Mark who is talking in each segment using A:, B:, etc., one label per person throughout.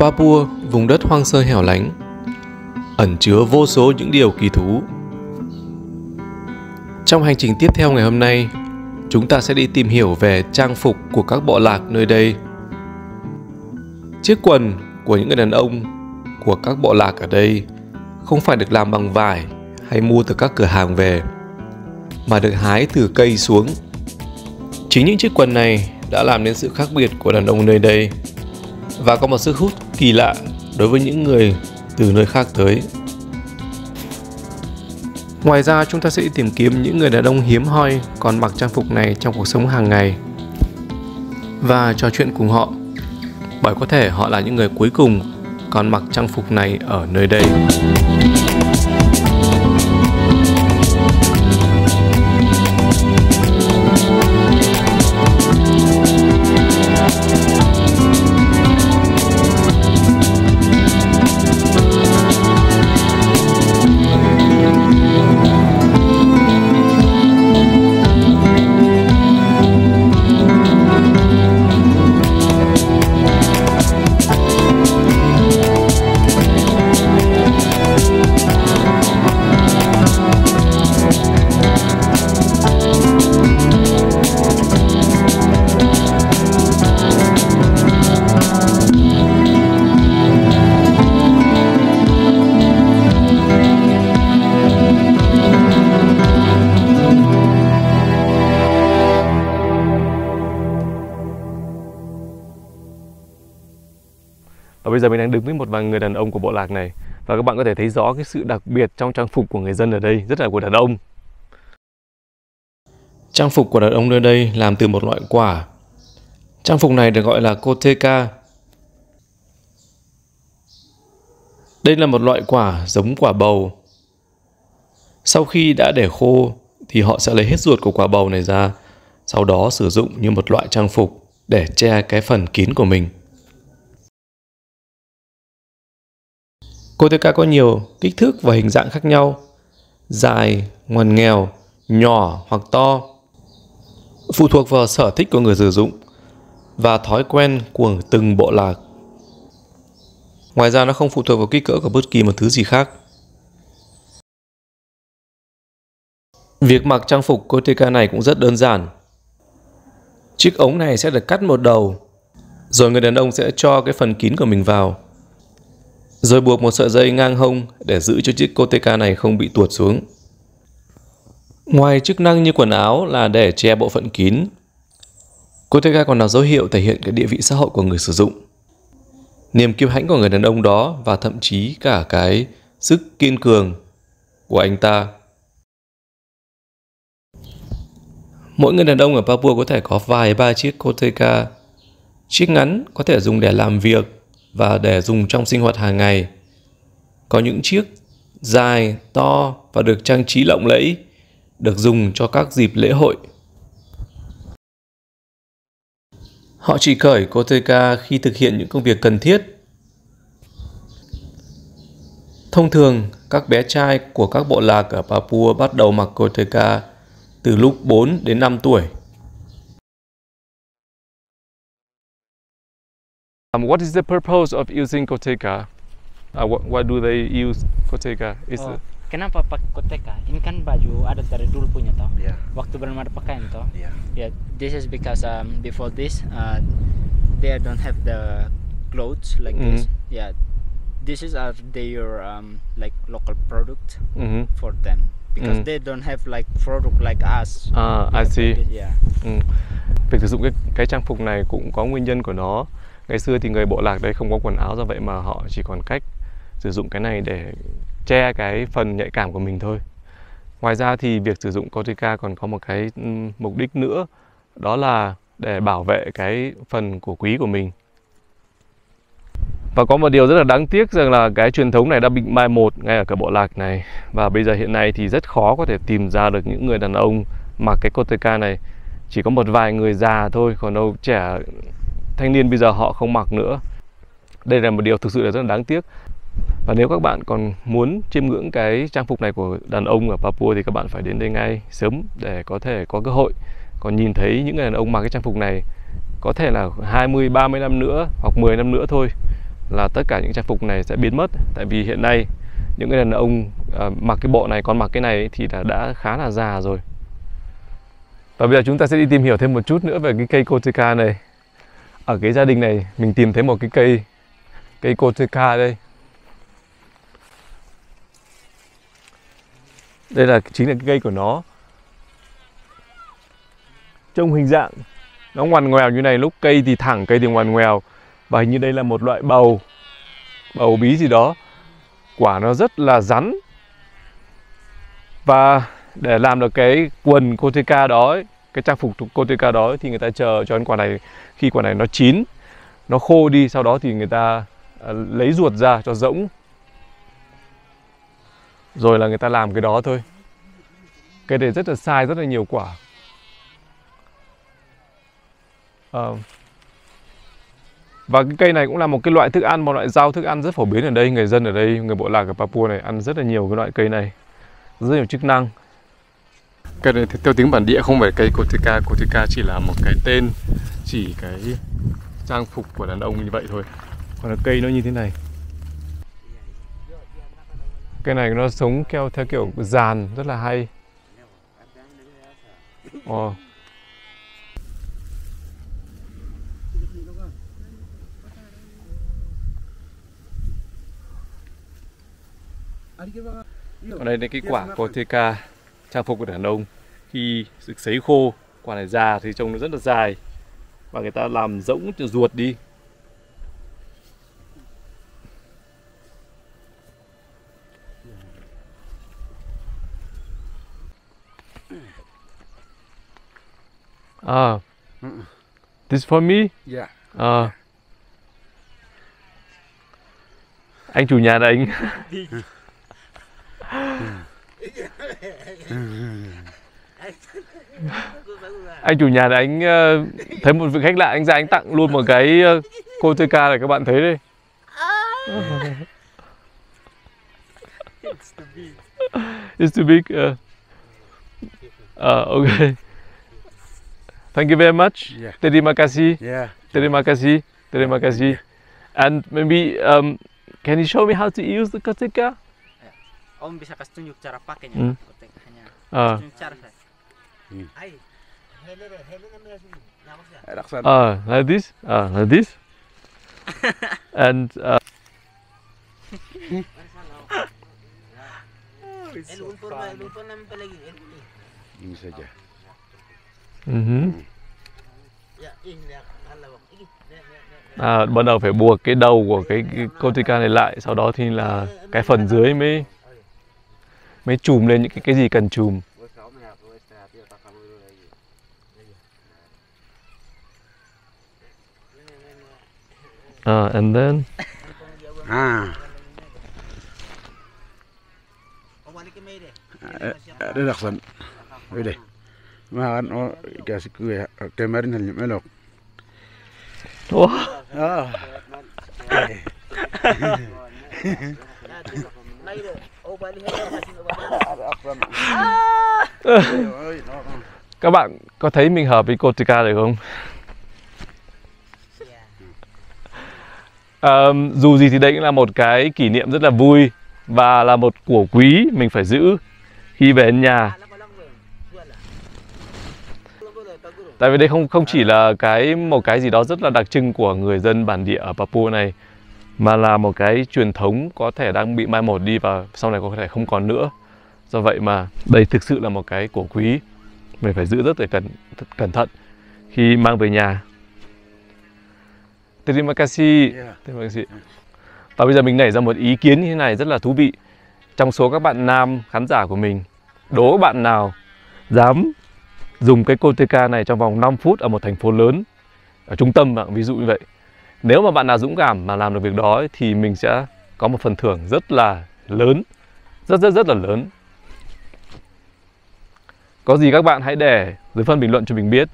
A: Papua, vùng đất hoang sơ hẻo lánh, ẩn chứa vô số những điều kỳ thú. Trong hành trình tiếp theo ngày hôm nay, chúng ta sẽ đi tìm hiểu về trang phục của các bộ lạc nơi đây. Chiếc quần của những người đàn ông của các bộ lạc ở đây không phải được làm bằng vải hay mua từ các cửa hàng về, mà được hái từ cây xuống. Chính những chiếc quần này đã làm nên sự khác biệt của đàn ông nơi đây và có một sức hút kỳ lạ đối với những người từ nơi khác tới. Ngoài ra, chúng ta sẽ tìm kiếm những người đàn ông hiếm hoi còn mặc trang phục này trong cuộc sống hàng ngày và trò chuyện cùng họ, bởi có thể họ là những người cuối cùng còn mặc trang phục này ở nơi đây. Và bây giờ mình đang đứng với một vài người đàn ông của bộ lạc này, và các bạn có thể thấy rõ cái sự đặc biệt trong trang phục của người dân ở đây, rất là của đàn ông. Trang phục của đàn ông nơi đây làm từ một loại quả. Trang phục này được gọi là koteka. Đây là một loại quả giống quả bầu. Sau khi đã để khô thì họ sẽ lấy hết ruột của quả bầu này ra, sau đó sử dụng như một loại trang phục để che cái phần kín của mình. Koteka có nhiều kích thước và hình dạng khác nhau, dài, ngoằn nghèo, nhỏ hoặc to, phụ thuộc vào sở thích của người sử dụng và thói quen của từng bộ lạc. Ngoài ra, nó không phụ thuộc vào kích cỡ của bất kỳ một thứ gì khác. Việc mặc trang phục koteka này cũng rất đơn giản. Chiếc ống này sẽ được cắt một đầu, rồi người đàn ông sẽ cho cái phần kín của mình vào, rồi buộc một sợi dây ngang hông để giữ cho chiếc koteka này không bị tuột xuống. Ngoài chức năng như quần áo là để che bộ phận kín, koteka còn là dấu hiệu thể hiện cái địa vị xã hội của người sử dụng, niềm kiêu hãnh của người đàn ông đó và thậm chí cả cái sức kiên cường của anh ta. Mỗi người đàn ông ở Papua có thể có vài ba chiếc koteka. Chiếc ngắn có thể dùng để làm việc và để dùng trong sinh hoạt hàng ngày. Có những chiếc dài, to và được trang trí lộng lẫy, được dùng cho các dịp lễ hội. Họ chỉ cởi koteka khi thực hiện những công việc cần thiết. Thông thường, các bé trai của các bộ lạc ở Papua bắt đầu mặc koteka từ lúc 4 đến 5 tuổi. What is the purpose of using koteka? Why do they use koteka?
B: Kenapa pakai koteka? Ini kan baju adat dari dulu punya toh.
C: Yeah.
B: Waktu belum ada pakaian toh.
C: Yeah.
B: Yeah. This is because before this they don't have the clothes like this. Yeah. This is their like local product for them because they don't have like product like us.
A: I see.
B: Yeah.
A: Việc sử dụng cái trang phục này cũng có nguyên nhân của nó. Ngày xưa thì người bộ lạc đây không có quần áo, do vậy mà họ chỉ còn cách sử dụng cái này để che cái phần nhạy cảm của mình thôi. Ngoài ra thì việc sử dụng koteka còn có một cái mục đích nữa, đó là để bảo vệ cái phần cổ quý của mình. Và có một điều rất là đáng tiếc rằng là cái truyền thống này đã bị mai một ngay ở cái bộ lạc này. Và bây giờ hiện nay thì rất khó có thể tìm ra được những người đàn ông mặc cái koteka này. Chỉ có một vài người già thôi, còn đâu trẻ thanh niên bây giờ họ không mặc nữa. Đây là một điều thực sự là rất là đáng tiếc. Và nếu các bạn còn muốn chiêm ngưỡng cái trang phục này của đàn ông ở Papua thì các bạn phải đến đây ngay sớm để có thể có cơ hội còn nhìn thấy những người đàn ông mặc cái trang phục này có thể là 20-30 năm nữa hoặc 10 năm nữa thôi. là tất cả những trang phục này sẽ biến mất. Tại vì hiện nay những cái đàn ông mặc cái bộ này, còn mặc cái này ấy, thì đã khá là già rồi. Và bây giờ chúng ta sẽ đi tìm hiểu thêm một chút nữa về cái cây Coteca này. Ở cái gia đình này mình tìm thấy một cái cây Coteca đây. Đây là chính là cái cây của nó. Trông hình dạng nó ngoằn ngoèo như này, lúc cây thì thẳng, cây thì ngoằn ngoèo. Và hình như đây là một loại bầu bí gì đó. Quả nó rất là rắn. Và để làm được cái quần Coteca đó ấy, cái trang phục Coteca đó ấy, thì người ta chờ cho quả này, khi quả này nó chín, nó khô đi, sau đó thì người ta lấy ruột ra cho rỗng, rồi là người ta làm cái đó thôi. Cái này rất là sai, rất là nhiều quả. Và cái cây này cũng là một cái loại thức ăn, một loại rau thức ăn rất phổ biến ở đây. Người dân ở đây, người bộ lạc ở Papua này ăn rất là nhiều cái loại cây này, rất nhiều chức năng. Cây này theo tiếng bản địa không phải cây Coteca. Coteca chỉ là một cái tên chỉ cái trang phục của đàn ông như vậy thôi. Còn là cây nó như thế này. Cây này nó sống theo kiểu dàn, rất là hay. Còn đây là cái quả Coteca, trang phục của đàn ông. Khi được sấy khô, quả này già thì trông nó rất là dài. Và người ta làm rỗng cho ruột đi. This for me?
C: Yeah.
A: Anh chủ nhà này anh chủ nhà này anh thấy một vị khách lạ, anh ra anh tặng luôn một cái Coteca này, các bạn thấy đây. It's too big. Okay. Thank you very much.
C: Yeah.
A: Terima kasih.
C: Yeah.
A: Terima kasih. Terima kasih. And maybe can you show me how to use the Coteca?
B: Om bisa kasih tunjuk cara pakainya Coteca-nya. Tunjuk cara saya.
A: Like this. Like this. And
C: Ini saja.
A: Bắt đầu phải buộc cái đầu của cái Coteca này lại, sau đó thì là cái phần dưới mới chùm lên những cái gì cần chùm. And then
C: ada laksan. Udah. Makan kasih kue kemarin hanya melok.
A: Các bạn có thấy mình hợp với Coteca được không? Dù gì thì đây cũng là một cái kỷ niệm rất là vui và là một của quý mình phải giữ khi về đến nhà. Tại vì đây không chỉ là một cái gì đó rất là đặc trưng của người dân bản địa ở Papua này, mà là một cái truyền thống có thể đang bị mai một đi và sau này có thể không còn nữa. Do vậy mà đây thực sự là một cái của quý, mình phải giữ rất là cẩn thận khi mang về nhà. Terima kasih. Terima kasih. Và bây giờ mình nảy ra một ý kiến như thế này rất là thú vị. Trong số các bạn nam khán giả của mình, đố bạn nào dám dùng cái Coteca này trong vòng 5 phút ở một thành phố lớn, ở trung tâm, ví dụ như vậy. Nếu mà bạn nào dũng cảm mà làm được việc đó ấy, thì mình sẽ có một phần thưởng rất là lớn, rất là lớn. Có gì các bạn hãy để dưới phần bình luận cho mình biết.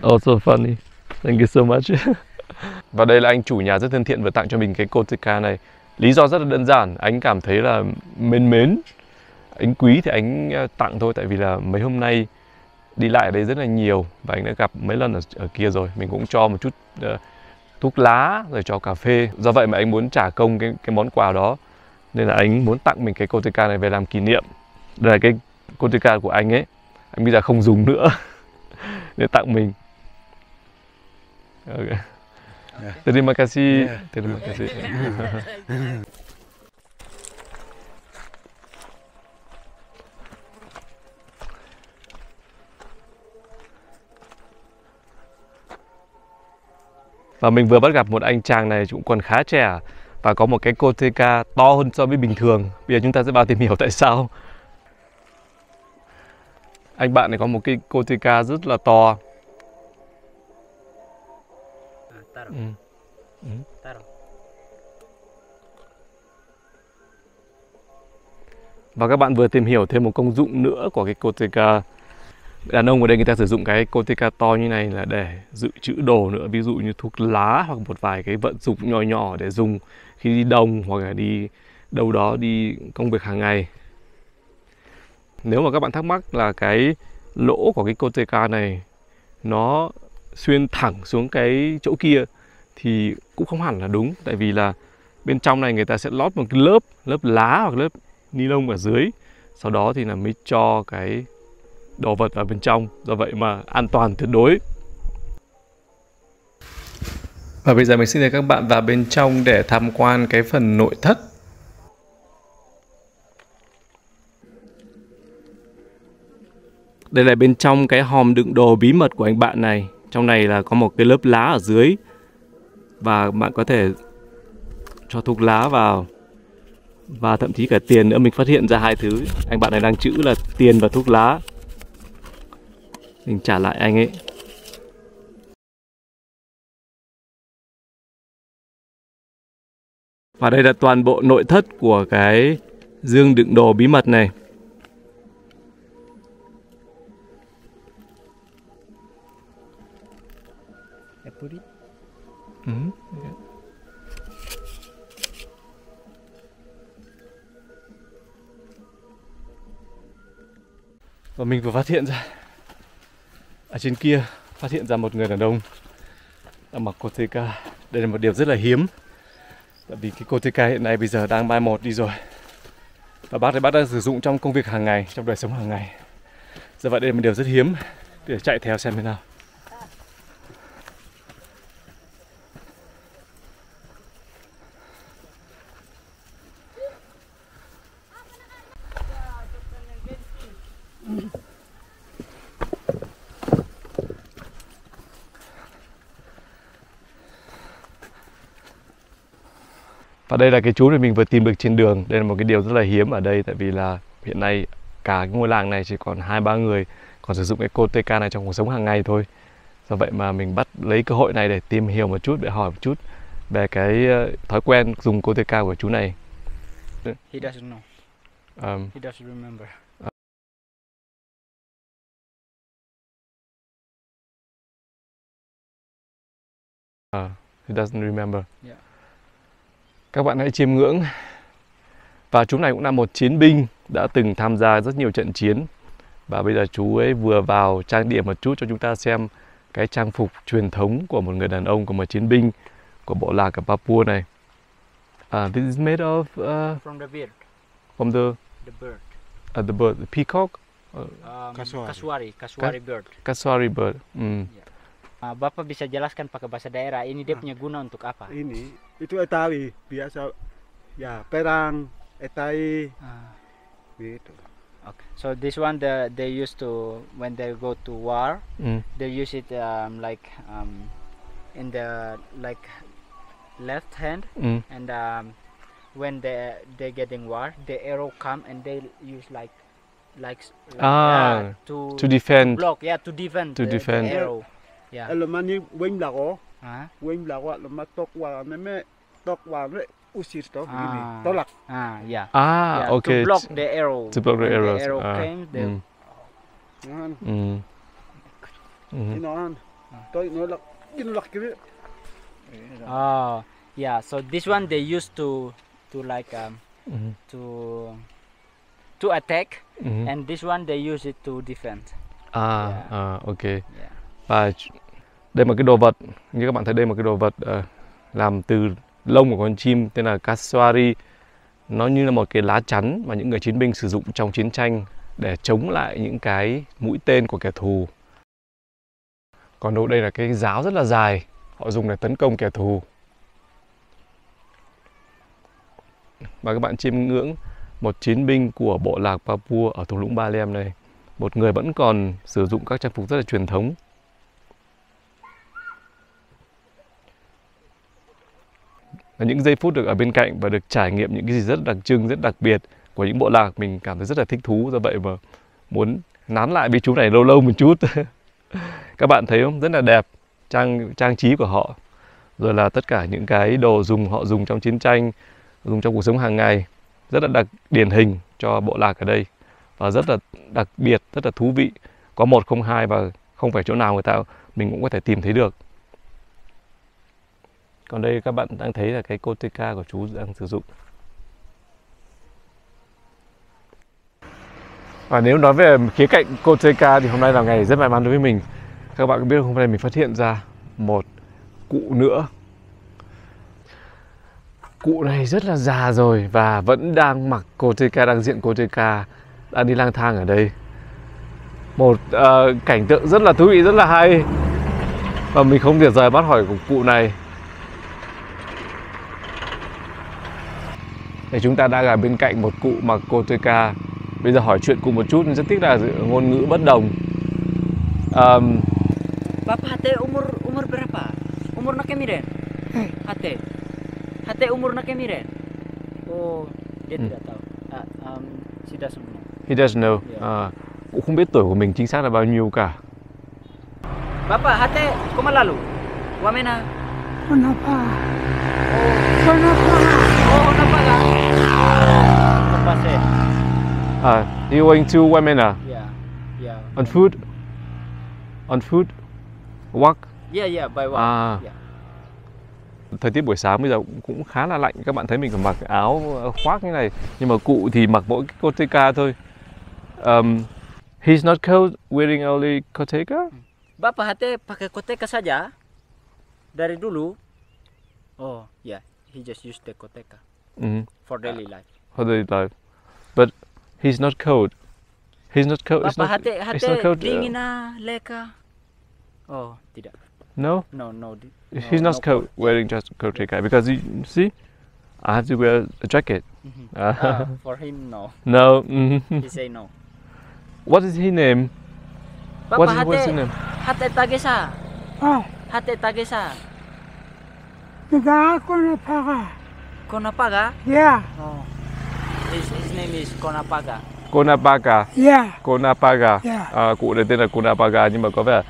A: Also funny. Thank you so much. Và đây là anh chủ nhà rất thân thiện vừa tặng cho mình cái Coteca này. Lý do rất là đơn giản, anh cảm thấy là mến Anh quý thì anh tặng thôi, tại vì là mấy hôm nay đi lại ở đây rất là nhiều và anh đã gặp mấy lần ở kia rồi. Mình cũng cho một chút thuốc lá rồi cho cà phê. Do vậy mà anh muốn trả công cái món quà đó, nên là anh muốn tặng mình cái Kotecha này về làm kỷ niệm. Đây là cái Kotecha của anh ấy, anh bây giờ không dùng nữa để tặng mình. Okay. Terima kasih. Terima kasih. Và mình vừa bắt gặp một anh chàng này cũng còn khá trẻ và có một cái Kotecha to hơn so với bình thường. Bây giờ chúng ta sẽ vào tìm hiểu tại sao. Anh bạn này có một cái Kotecha rất là to. Và các bạn vừa tìm hiểu thêm một công dụng nữa của cái Kotecha. Đàn ông ở đây người ta sử dụng cái Kotecha to như này là để dự trữ đồ nữa, ví dụ như thuốc lá hoặc một vài cái vận dụng nhỏ nhỏ để dùng khi đi đồng hoặc là đi đâu đó, đi công việc hàng ngày. Nếu mà các bạn thắc mắc là cái lỗ của cái Kotecha này nó xuyên thẳng xuống cái chỗ kia thì cũng không hẳn là đúng, tại vì là bên trong này người ta sẽ lót một cái lớp lá hoặc lớp ni lông ở dưới, sau đó thì là mới cho cái đồ vật vào bên trong, do vậy mà an toàn tuyệt đối. Và bây giờ mình xin mời các bạn vào bên trong để tham quan cái phần nội thất. Đây là bên trong cái hòm đựng đồ bí mật của anh bạn này. Trong này là có một cái lớp lá ở dưới và bạn có thể cho thuốc lá vào và thậm chí cả tiền nữa. Mình phát hiện ra hai thứ anh bạn này đang trữ là tiền và thuốc lá. Mình trả lại anh ấy. Và đây là toàn bộ nội thất của cái dương đựng đồ bí mật này. Và mình vừa phát hiện ra ở trên kia, phát hiện ra một người đàn ông đang mặc Kotecha. Đây là một điều rất là hiếm, tại vì cái Kotecha hiện nay bây giờ đang mai một đi rồi. Và bác đang sử dụng trong công việc hàng ngày, trong đời sống hàng ngày. Do vậy đây là một điều rất hiếm, để chạy theo xem thế nào. Và đây là cái chú mà mình vừa tìm được trên đường. Đây là một cái điều rất là hiếm ở đây, tại vì là hiện nay cả cái ngôi làng này chỉ còn 2-3 người còn sử dụng cái Kotecha này trong cuộc sống hàng ngày thôi. Do vậy mà mình lấy cơ hội này để tìm hiểu một chút, để hỏi một chút về cái thói quen dùng Kotecha của chú này.
B: He doesn't know. He doesn't remember.
A: He doesn't remember.
B: Yeah.
A: Các bạn hãy chiêm ngưỡng. Và chú này cũng là một chiến binh, đã từng tham gia rất nhiều trận chiến. Và bây giờ chú ấy vừa vào trang điểm một chút cho chúng ta xem cái trang phục truyền thống của một người đàn ông, của một chiến binh của bộ lạc ở Papua này. This is made of
B: From the beard.
A: From the
B: bird.
A: The bird, the peacock.
B: Kasuari bird.
A: Kasuari bird.
B: Bapak bisa jelaskan pakai bahasa daerah ini dia punya guna untuk apa?
C: Ini itu etawi biasa ya perang etai gitu.
B: Okay. So this one they used to when they go to war, they use it in the left hand, and when they getting war, the arrow come and they use
A: to defend.
B: To block, to defend. The arrow. Yeah.
C: Alamani wing lago. Wing lago alamat tokwa meme tokwa re usir to gini. Tolak.
A: Okay.
B: To block the arrow.
A: To block the arrows.
B: The arrow came.
C: Inoan. Toy nolak. Inolak kiri.
B: Yeah. So this one they used to to attack, and this one they use it to defend.
A: Ok. Và đây là một cái đồ vật, như các bạn thấy đây là một cái đồ vật làm từ lông của con chim tên là Casuari. Nó như là một cái lá chắn mà những người chiến binh sử dụng trong chiến tranh để chống lại những cái mũi tên của kẻ thù. Còn đây là cái giáo rất là dài, họ dùng để tấn công kẻ thù. Và các bạn chiêm ngưỡng một chiến binh của bộ lạc Papua ở thung lũng Ba Lem này. Một người vẫn còn sử dụng các trang phục rất là truyền thống. Và những giây phút được ở bên cạnh và được trải nghiệm những cái gì rất đặc trưng, rất đặc biệt của những bộ lạc, mình cảm thấy rất là thích thú. Do vậy mà muốn nán lại với chú này lâu lâu một chút. Các bạn thấy không? Rất là đẹp, trang trí của họ. Rồi là tất cả những cái đồ dùng họ dùng trong chiến tranh, dùng trong cuộc sống hàng ngày. Rất là điển hình cho bộ lạc ở đây. Và rất là đặc biệt, rất là thú vị. Có một không hai và không phải chỗ nào mình cũng có thể tìm thấy được. Còn đây các bạn đang thấy là cái koteka của chú đang sử dụng. Và nếu nói về khía cạnh koteka thì hôm nay là ngày rất may mắn đối với mình. Các bạn có biết hôm nay mình phát hiện ra một cụ nữa. Cụ này rất là già rồi và vẫn đang mặc koteka, đang diện koteka, đang đi lang thang ở đây. Một cảnh tượng rất là thú vị, rất là hay. Và mình không thể rời mắt hỏi của cụ này. Để chúng ta đang ở bên cạnh một cụ mặc koteka. Bây giờ hỏi chuyện cụ một chút, rất tiếc là ngôn ngữ bất đồng.
B: Bapak Hate umur berapa? Umur nak kemiren? Hate umur nak kemiren? Oh, dia tidak tahu. She doesn't know.
A: He doesn't know. Cụ không biết tuổi của mình chính xác là bao nhiêu cả.
B: Bapak Hate, kemana lalu? Wamena?
C: Kenapa?
B: Oh, kenapa kan? Lepas
A: You going to Wamena?
B: Yeah.
A: On foot? On foot? Walk?
B: Yeah, by walk. Yeah.
A: Thời tiết buổi sáng bây giờ cũng khá là lạnh. Các bạn thấy mình phải mặc áo khoác như này. Nhưng mà cụ thì mặc mỗi cái koteka thôi. He's not cold wearing only koteka?
B: Bapak Hate pakai koteka saja dari dulu. Oh, yeah. He just used the koteka for daily life.
A: For daily life. But he's not cold. He's not cold.
B: Bapak Hate dingin leka. Oh, tidak.
A: No?
B: No.
A: He's not cold wearing just koteka because you see, I have to wear a jacket.
B: For him, no.
A: No.
B: He say no.
A: What is his name?
B: Bapak
A: What's his name?
B: Hate Tagesa. Hate Tagesa.
C: Tidak, Konapaga.
B: Konapaga?
C: Yeah.
B: Oh. His name is Konapaga.
A: Konapaga.
C: Yeah.
A: Konapaga.
C: Yeah.
A: Cụ này tên là Konapaga nhưng mà có vẻ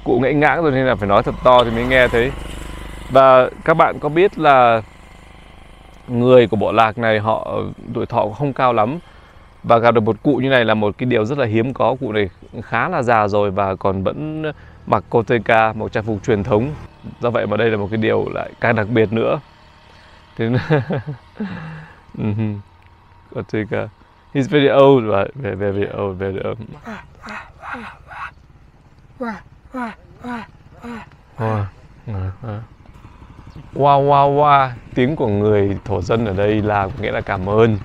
A: cụ ngẫy ngãng rồi nên là phải nói thật to thì mới nghe thấy. Và các bạn có biết là người của bộ lạc này họ tuổi thọ không cao lắm. Và gặp được một cụ như này là một cái điều rất là hiếm có. Cụ này khá là già rồi và còn vẫn mặc koteka, một trang phục truyền thống. Do vậy mà đây là một cái điều lại càng đặc biệt nữa. Thế nên koteka. He's very old, right? Very old. Wow. Tiếng của người thổ dân ở đây là nghĩa là cảm ơn.